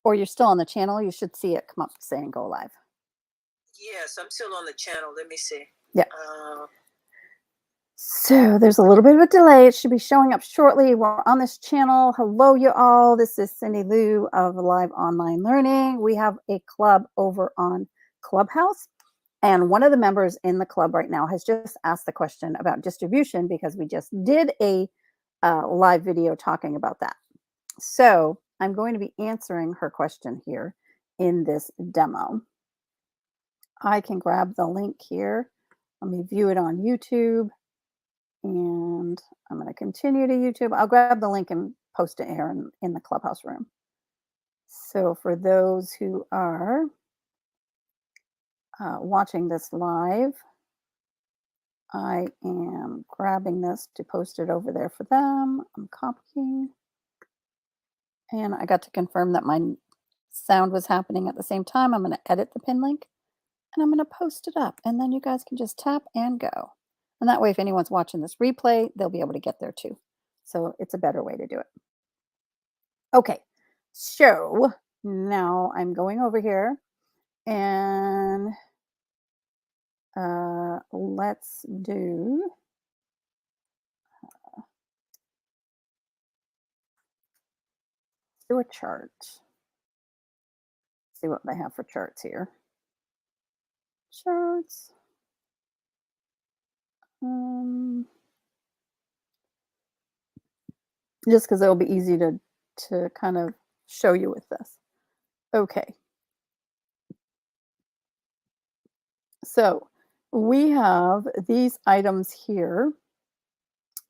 or you're still on the channel, you should see it come up saying go live. Yes, I'm still on the channel. Let me see. Yeah. So there's a little bit of a delay. It should be showing up shortly. We're on this channel. Hello, you all. This is Cindy Lou of Live Online Learning. We have a club over on Clubhouse. And one of the members in the club right now has just asked the question about distribution because we just did a live video talking about that. So I'm going to be answering her question here in this demo. I can grab the link here. Let me view it on YouTube. And I'm going to continue to YouTube. I'll grab the link and post it here in the Clubhouse room. So for those who are watching this live, I am grabbing this to post it over there for them. I'm copying. And I got to confirm that my sound was happening at the same time. I'm going to edit the pin link and I'm going to post it up. And then you guys can just tap and go. And that way, if anyone's watching this replay, they'll be able to get there too. So it's a better way to do it. Okay, so now I'm going over here and let's do a chart. See what they have for charts here. Charts. Just because it'll be easy to kind of show you with this. Okay. So we have these items here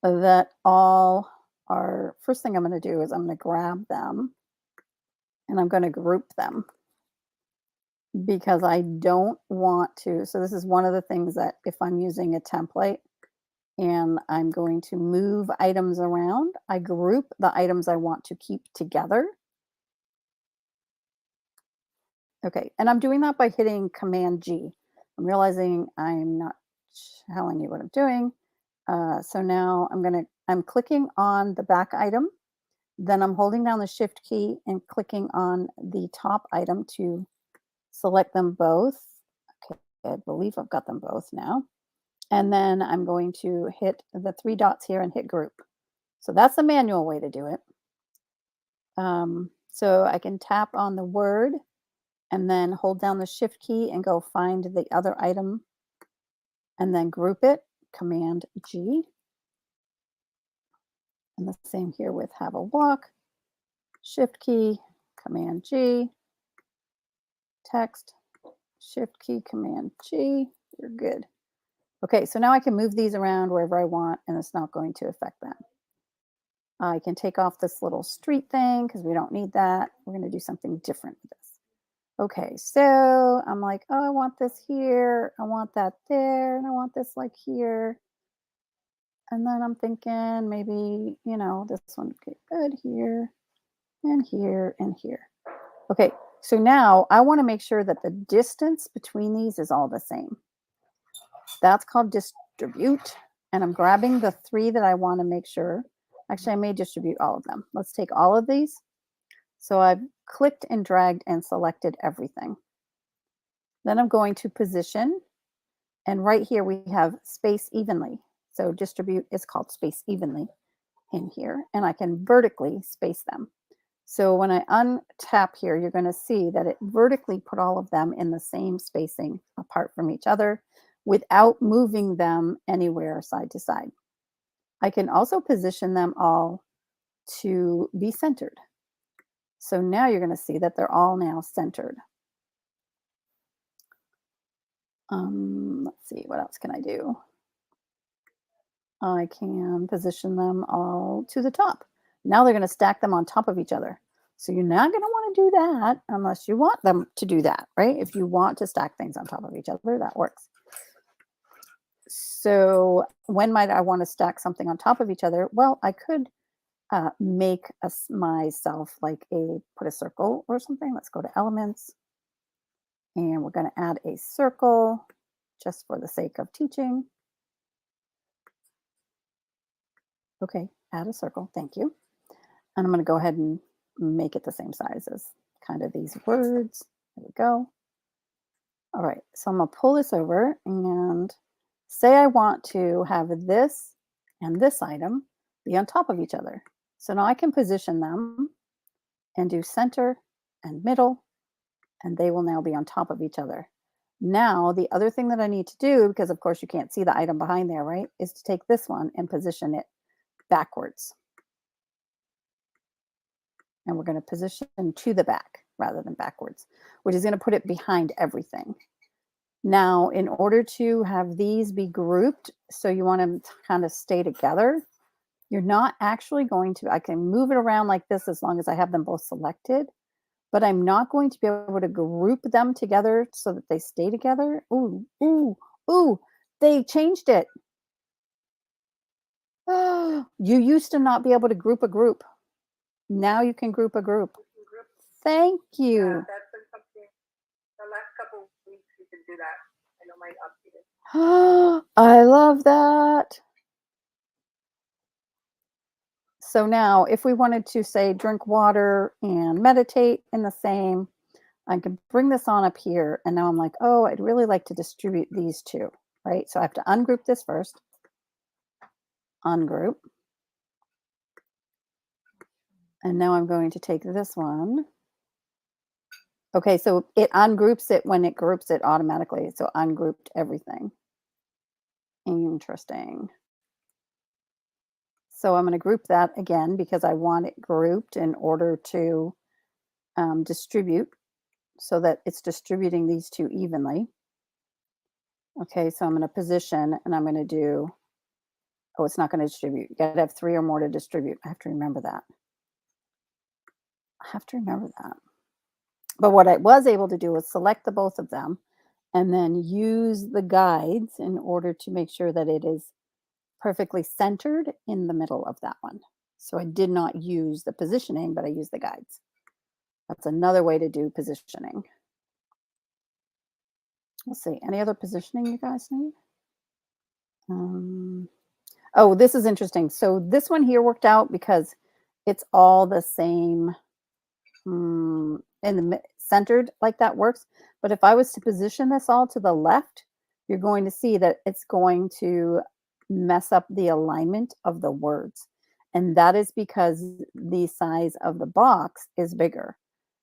that all are, first thing I'm going to do is I'm going to grab them and I'm going to group them because I don't want to. So this is one of the things that if I'm using a template and I'm going to move items around, I group the items I want to keep together. Okay, and I'm doing that by hitting Command G. I'm realizing I'm not telling you what I'm doing. So now I'm clicking on the back item, then I'm holding down the Shift key and clicking on the top item to select them both. Okay, I believe I've got them both now. And then I'm going to hit the 3 dots here and hit group. So that's the manual way to do it. So I can tap on the word and then hold down the Shift key and go find the other item and then group it, Command G. And the same here with have a walk, Shift key, Command G, text, Shift key, Command G. You're good. Okay, so now I can move these around wherever I want and it's not going to affect that. I can take off this little street thing because we don't need that. We're going to do something different with this. Okay, so I'm like, oh, I want this here. I want that there. And I want this like here. And then I'm thinking maybe, you know, this one would get good here and here and here. Okay, so now I want to make sure that the distance between these is all the same. That's called distribute. And I'm grabbing the 3 that I want to make sure. Actually, I may distribute all of them. Let's take all of these. So I've clicked and dragged and selected everything. Then I'm going to position. And right here we have space evenly. So distribute is called space evenly in here. And I can vertically space them. So when I untap here, you're going to see that it vertically put all of them in the same spacing apart from each other without moving them anywhere side to side. I can also position them all to be centered. So now you're going to see that they're all now centered. Let's see, what else can I do? I can position them all to the top. Now they're going to stack them on top of each other. So you're not going to want to do that unless you want them to do that, right? If you want to stack things on top of each other, that works. So when might I want to stack something on top of each other? Well, I could make myself like put a circle or something. Let's go to elements. And we're going to add a circle just for the sake of teaching. Okay, add a circle. Thank you. And I'm going to go ahead and make it the same size as, kind of these words. There we go. All right, so I'm gonna pull this over and say I want to have this and this item be on top of each other. So now I can position them and do center and middle, and they will now be on top of each other. Now, the other thing that I need to do, because of course you can't see the item behind there, right, is to take this one and position it backwards. And we're going to position to the back rather than backwards, which is going to put it behind everything. Now, in order to have these be grouped, so you want them to kind of stay together, you're not actually going to, I can move it around like this as long as I have them both selected, but I'm not going to be able to group them together so that they stay together. Ooh, ooh, ooh, they changed it. You used to not be able to group a group. Now you can group a group. Thank you. Yeah, that's been something the last couple of weeks you can do that. I know mine updated. I love that. So now if we wanted to say drink water and meditate in the same, I can bring this on up here. And now I'm like, oh, I'd really like to distribute these two, right? So I have to ungroup this first. Ungroup. And now I'm going to take this one. Okay, so it ungroups it when it groups it automatically. So ungrouped everything. Interesting. So I'm going to group that again because I want it grouped in order to distribute so that it's distributing these two evenly. Okay, so I'm going to position and I'm going to do, oh, it's not going to distribute. You got to have 3 or more to distribute. I have to remember that. But what I was able to do was select the both of them and then use the guides in order to make sure that it is perfectly centered in the middle of that one. So I did not use the positioning, but I used the guides. That's another way to do positioning. Let's see, any other positioning you guys need? Oh, this is interesting. So this one here worked out because it's all the same in the centered, like that works. But if I was to position this all to the left, you're going to see that it's going to mess up the alignment of the words. And that is because the size of the box is bigger.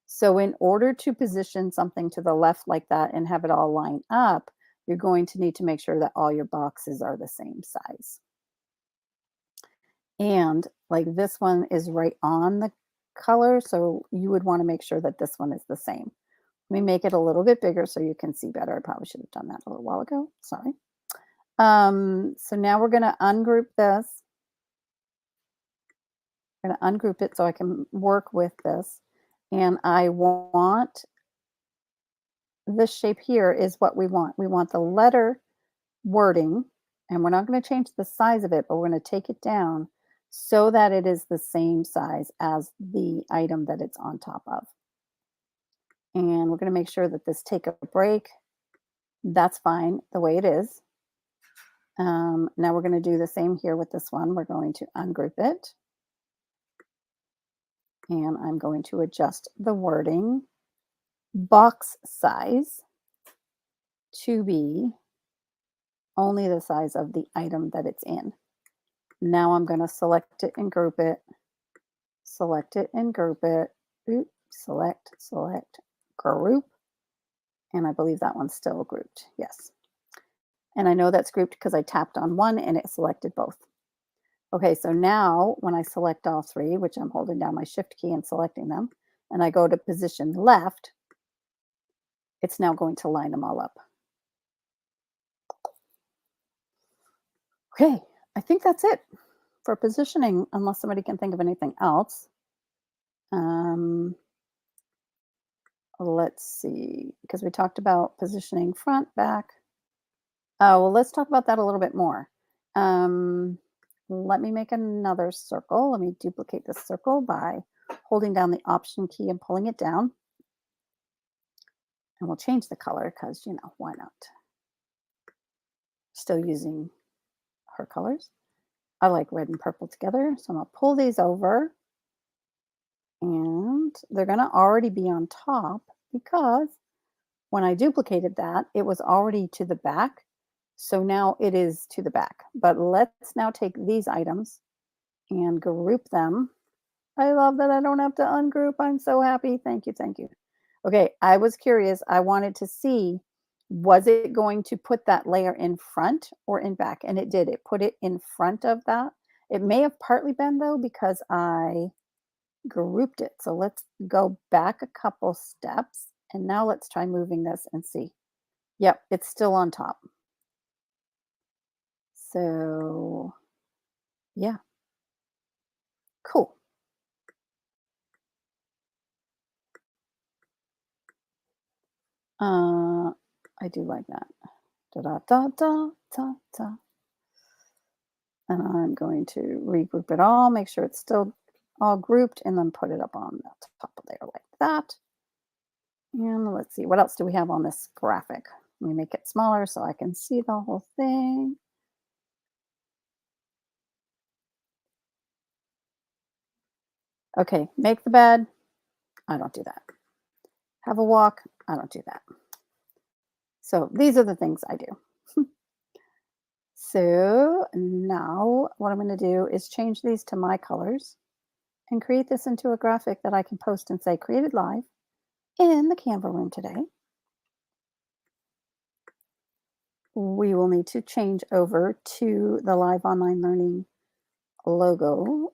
So in order to position something to the left like that and have it all line up, you're going to need to make sure that all your boxes are the same size. And like this one is right on the color, so you would want to make sure that this one is the same. Let me make it a little bit bigger so you can see better. I probably should have done that a little while ago. Sorry. So now we're going to ungroup this. I'm going to ungroup it so I can work with this. And I want this shape here is what we want. We want the letter wording, and we're not going to change the size of it, but we're going to take it down so that it is the same size as the item that it's on top of. And we're going to make sure that this take a break. That's fine the way it is. Now we're going to do the same here with this one. We're going to ungroup it. And I'm going to adjust the wording box size to be only the size of the item that it's in. Now I'm going to select it and group it. Select it and group it. Oops, select, group. And I believe that one's still grouped. Yes. And I know that's grouped because I tapped on one and it selected both. Okay, so now when I select all 3, which I'm holding down my shift key and selecting them, and I go to position left, it's now going to line them all up. Okay, I think that's it for positioning, unless somebody can think of anything else. Let's see, because we talked about positioning front, back. Oh, well, let's talk about that a little bit more. Let me make another circle. Let me duplicate this circle by holding down the Option key and pulling it down. And we'll change the color because, you know, why not? Still using her colors. I like red and purple together. So I'm going to pull these over. And front. They're going to already be on top because when I duplicated that, it was already to the back. So now it is to the back. But let's now take these items and group them. I love that I don't have to ungroup. I'm so happy. Thank you. Thank you. Okay, I was curious. I wanted to see, was it going to put that layer in front or in back? And it did. It put it in front of that. It may have partly been, though, because I grouped it. So let's go back a couple steps. And now let's try moving this and see. Yep, it's still on top. So, yeah. Cool. I do like that. Da da da da da da. And I'm going to regroup it all, make sure it's still all grouped, and then put it up on the top of there like that. And let's see, what else do we have on this graphic? Let me make it smaller so I can see the whole thing. Okay, make the bed. I don't do that. Have a walk. I don't do that. So these are the things I do. So now what I'm going to do is change these to my colors and create this into a graphic that I can post and say created live in the Canva room today. We will need to change over to the Live Online Learning logo,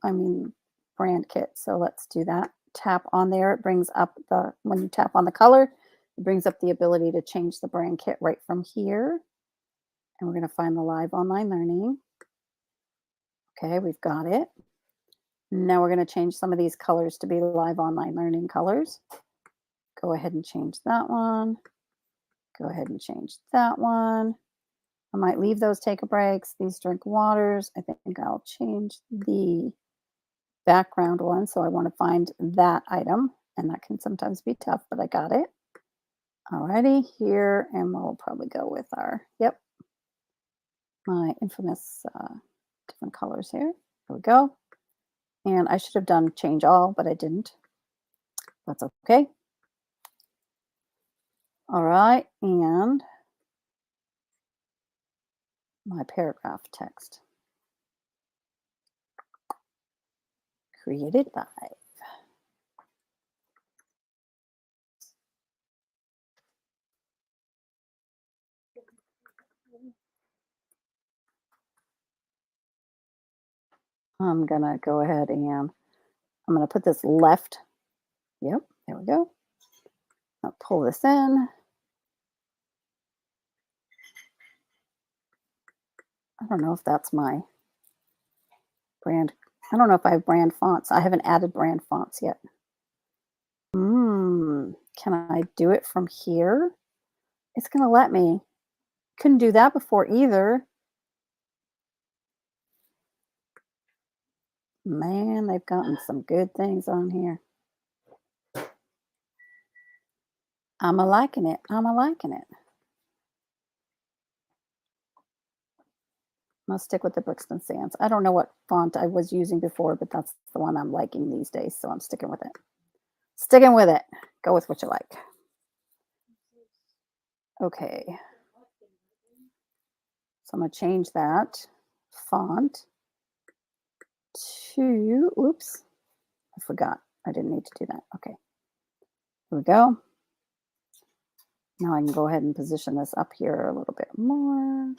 brand kit. So let's do that. Tap on there. It brings up when you tap on the color, it brings up the ability to change the brand kit right from here. And we're going to find the Live Online Learning. Okay, we've got it. Now we're going to change some of these colors to be Live Online Learning colors. Go ahead and change that one. Go ahead and change that one. I might leave those take a breaks. These drink waters. I think I'll change the background one. So I want to find that item. And that can sometimes be tough, but I got it. Alrighty, here. And we'll probably go with my infamous different colors here. There we go. And I should have done change all, but I didn't. That's okay. All right. And my paragraph text. Created live. I'm going to go ahead and I'm going to put this left. Yep, there we go. I'll pull this in. I don't know if that's my brand. I don't know if I have brand fonts. I haven't added brand fonts yet. Can I do it from here? It's going to let me. Couldn't do that before either. Man, they've gotten some good things on here. I'm a-liking it. I'm a-liking it. I'm going to stick with the Brixton Sands. I don't know what font I was using before, but that's the one I'm liking these days, so I'm sticking with it. Sticking with it. Go with what you like. Okay. So I'm going to change that font to, oops, I forgot. I didn't need to do that. Okay. Here we go. Now I can go ahead and position this up here a little bit more.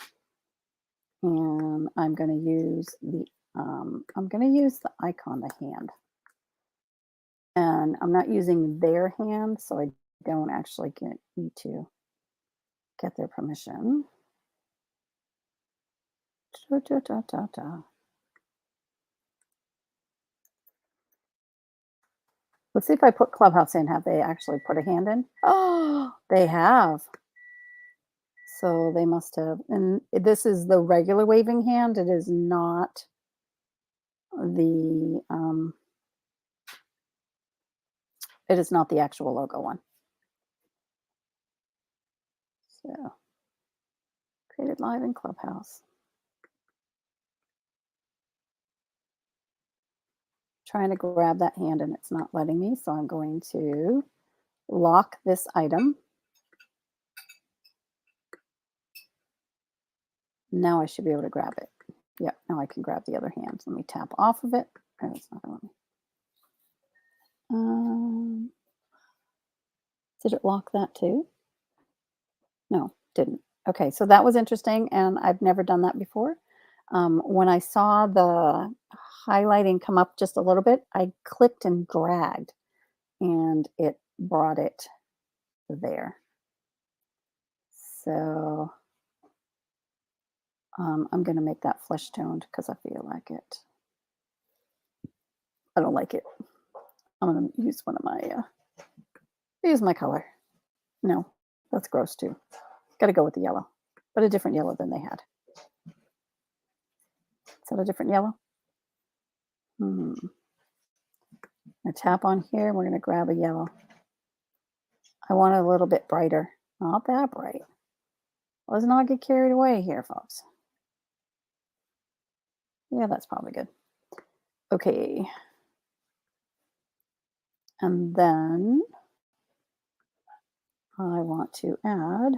And I'm going to use the icon, the hand. And I'm not using their hand, so I don't actually need to get their permission. Let's see if I put Clubhouse in. Have they actually put a hand in? Oh, they have. So they must have. And this is the regular waving hand. It is not the actual logo one. So created live in Clubhouse. trying to grab that hand and it's not letting me. So I'm going to lock this item. Now I should be able to grab it. Yep, now I can grab the other hand. Let me tap off of it. Oh, it's not going to let me. Did it lock that too? No, didn't. Okay, so that was interesting, and I've never done that before. When I saw the highlighting come up just a little bit, I clicked and dragged, and it brought it there. So I'm going to make that flesh toned because I feel like it. I don't like it. I'm going to use one of my, use my color. No, that's gross too. Got to go with the yellow, but a different yellow than they had. Is that a different yellow? I'm going to tap on here. We're going to grab a yellow. I want it a little bit brighter. Not that bright. Let's not get carried away here, folks. Yeah, that's probably good. Okay. And then I want to add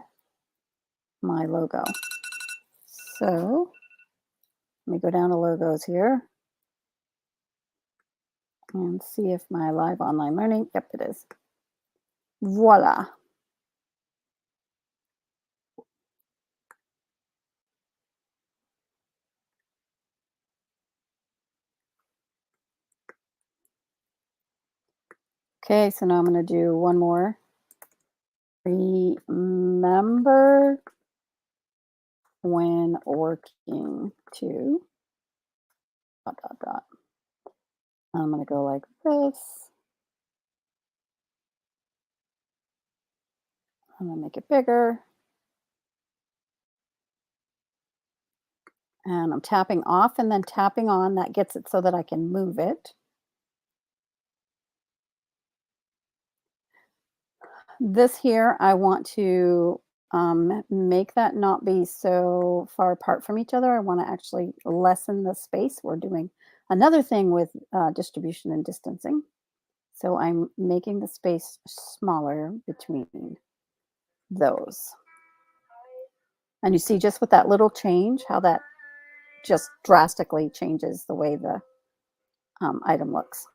my logo. So let me go down to logos here and see if my live online learning, yep, it is. Voila. Okay, so now I'm going to do one more. Remember when working to ... I'm going to go like this. I'm going to make it bigger. And I'm tapping off and then tapping on. That gets it so that I can move it. This here, I want to make that not be so far apart from each other. I want to actually lessen the space. We're doing another thing with distribution and distancing. So I'm making the space smaller between those. And you see just with that little change, how that just drastically changes the way the item looks.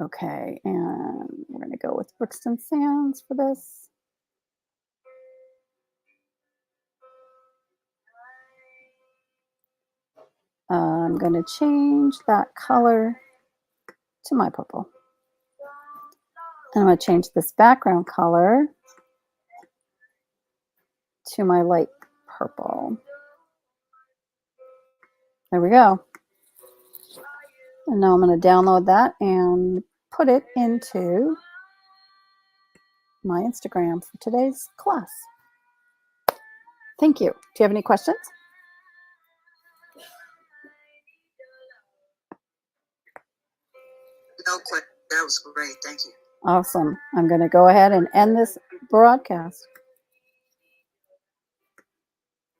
Okay, and we're going to go with Brixton Sands for this. I'm going to change that color to my purple. And I'm going to change this background color to my light purple. There we go. And now I'm going to download that and put it into my Instagram for today's class. Thank you. Do you have any questions? No question. That was great. Thank you. Awesome. I'm going to go ahead and end this broadcast.